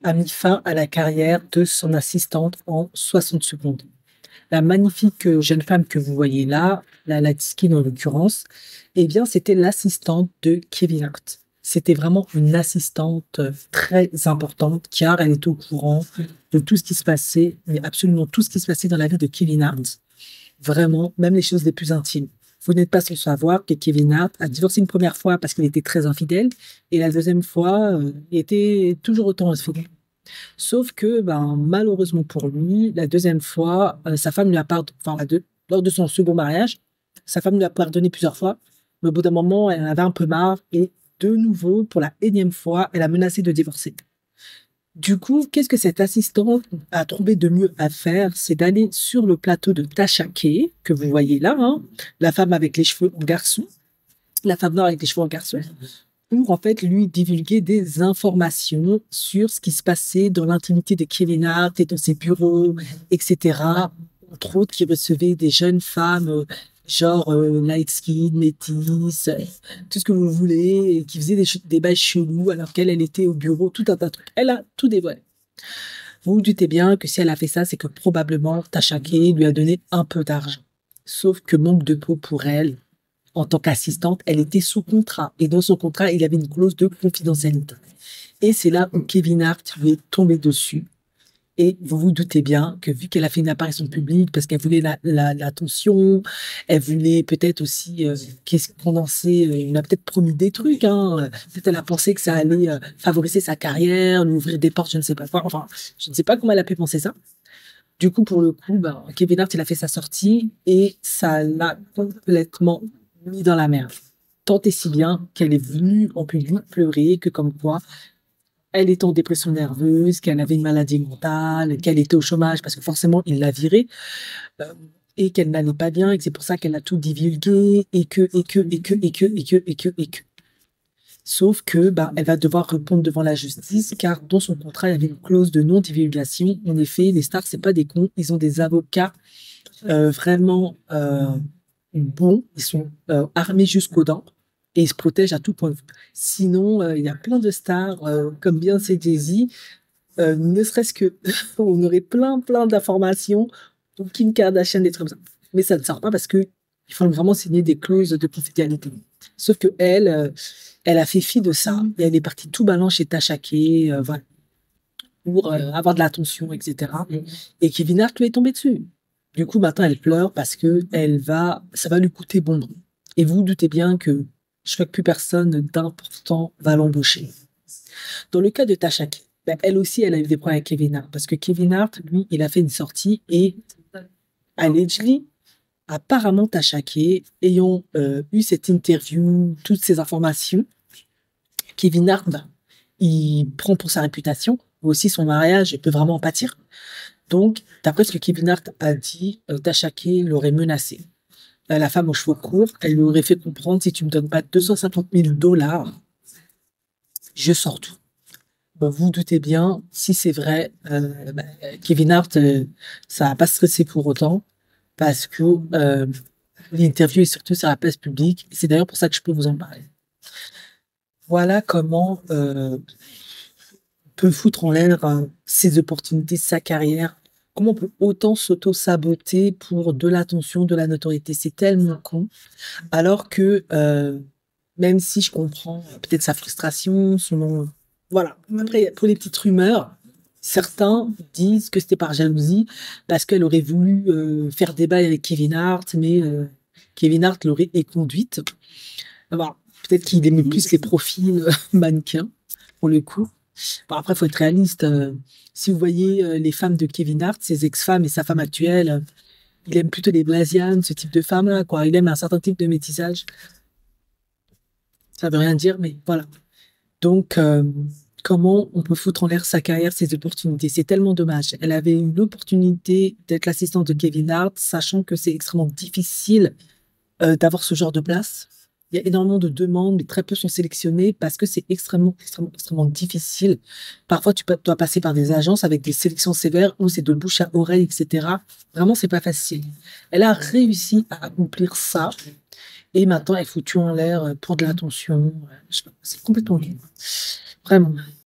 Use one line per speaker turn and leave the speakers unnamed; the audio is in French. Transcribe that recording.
a mis fin à la carrière de son assistante en 60 secondes. La magnifique jeune femme que vous voyez là, la light skin en l'occurrence, eh bien, c'était l'assistante de Kevin Hart. C'était vraiment une assistante très importante car elle était au courant de tout ce qui se passait, mais absolument tout ce qui se passait dans la vie de Kevin Hart. Vraiment, même les choses les plus intimes. Vous n'êtes pas sans savoir que Kevin Hart a divorcé une première fois parce qu'il était très infidèle et la deuxième fois, il était toujours autant infidèle. Sauf que, ben, malheureusement pour lui, la deuxième fois, sa femme lui a pardonné, enfin, lors de son second mariage, sa femme lui a pardonné plusieurs fois, mais au bout d'un moment, elle en avait un peu marre et de nouveau, pour la énième fois, elle a menacé de divorcer. Du coup, qu'est-ce que cette assistante a trouvé de mieux à faire? C'est d'aller sur le plateau de Tasha K, que vous voyez là, hein, la femme avec les cheveux en garçon, la femme noire avec les cheveux en garçon, pour en fait lui divulguer des informations sur ce qui se passait dans l'intimité de Kevin Hart et dans ses bureaux, etc. Entre autres, qui recevait des jeunes femmes, genre light skin, métis, tout ce que vous voulez, et qui faisaient des bails chelous alors qu'elle, elle était au bureau, tout un tas de trucs. Elle a tout dévoilé. Vous vous doutez bien que si elle a fait ça, c'est que probablement Tasha K lui a donné un peu d'argent. Sauf que manque de peau pour elle, en tant qu'assistante, elle était sous contrat. Et dans son contrat, il y avait une clause de confidentialité. Et c'est là où Kevin Hart lui est tombé dessus. Et vous vous doutez bien que vu qu'elle a fait une apparition publique, parce qu'elle voulait l'attention, elle voulait peut-être aussi qu'est-ce condenser, il a peut-être promis des trucs, hein. Peut-être elle a pensé que ça allait favoriser sa carrière, lui ouvrir des portes, je ne sais pas quoi. Enfin, je ne sais pas comment elle a pu penser ça. Du coup, pour le coup, ben, Kevin Hart, il a fait sa sortie et ça l'a complètement mis dans la merde. Tant et si bien qu'elle est venue en public pleurer que comme quoi elle était en dépression nerveuse, qu'elle avait une maladie mentale, qu'elle était au chômage parce que forcément il l'a virée euh, et qu'elle n'allait pas bien et que c'est pour ça qu'elle a tout divulgué et que. Sauf que bah, elle va devoir répondre devant la justice car dans son contrat il y avait une clause de non-divulgation. En effet, les stars c'est pas des cons, ils ont des avocats vraiment bons, ils sont armés jusqu'aux dents et ils se protègent à tout point de vue. Sinon, il y a plein de stars, comme bien c'est Jay-Z, ne serait-ce que on aurait plein d'informations, donc Kim Kardashian, des trucs comme ça. Mais ça ne sort pas parce que il faut vraiment signer des clauses de confidentialité. Sauf que elle, elle a fait fi de ça et elle est partie tout ballant chez Tasha K, voilà, pour avoir de l'attention, etc. Et Kevin Hart lui est tombé dessus. Du coup, maintenant, elle pleure parce que ça va lui coûter bonbon. Et vous vous doutez bien que je crois que plus personne d'important va l'embaucher. Dans le cas de Tasha K, ben, elle aussi, elle a eu des problèmes avec Kevin Hart. Parce que Kevin Hart, lui, il a fait une sortie et allegedly, apparemment, Tasha K, ayant eu cette interview, toutes ces informations, Kevin Hart, ben, il prend pour sa réputation, mais aussi son mariage, il peut vraiment en pâtir. Donc, d'après ce que Kevin Hart a dit, Tasha K l'aurait menacé. La femme aux cheveux courts, elle lui aurait fait comprendre, si tu me donnes pas 250 000 $, je sors tout. Bon, vous vous doutez bien, si c'est vrai, bah, Kevin Hart, ça va pas stresser pour autant, parce que l'interview est surtout sur la place publique. C'est d'ailleurs pour ça que je peux vous en parler. Voilà comment peut foutre en l'air ses opportunités, sa carrière. Comment on peut autant s'auto-saboter pour de l'attention, de la notoriété. C'est tellement con. Alors que, même si je comprends peut-être sa frustration, son... Voilà. Après, pour les petites rumeurs, certains disent que c'était par jalousie, parce qu'elle aurait voulu faire des bails avec Kevin Hart, mais Kevin Hart l'aurait éconduite. Voilà. Peut-être qu'il aimait plus les profils mannequins, pour le coup. Bon, après, faut être réaliste. Si vous voyez les femmes de Kevin Hart, ses ex-femmes et sa femme actuelle, il aime plutôt les Blasianes, ce type de femmes-là, quoi. Il aime un certain type de métissage. Ça veut rien dire, mais voilà. Donc, comment on peut foutre en l'air sa carrière, ses opportunités? C'est tellement dommage. Elle avait une opportunité d'être l'assistante de Kevin Hart, sachant que c'est extrêmement difficile d'avoir ce genre de place. Il y a énormément de demandes, mais très peu sont sélectionnés parce que c'est extrêmement difficile. Parfois, dois passer par des agences avec des sélections sévères où c'est de bouche à oreille, etc. Vraiment, c'est pas facile. Elle a réussi à accomplir ça et maintenant, elle est foutue en l'air pour de l'attention. C'est complètement... Vraiment.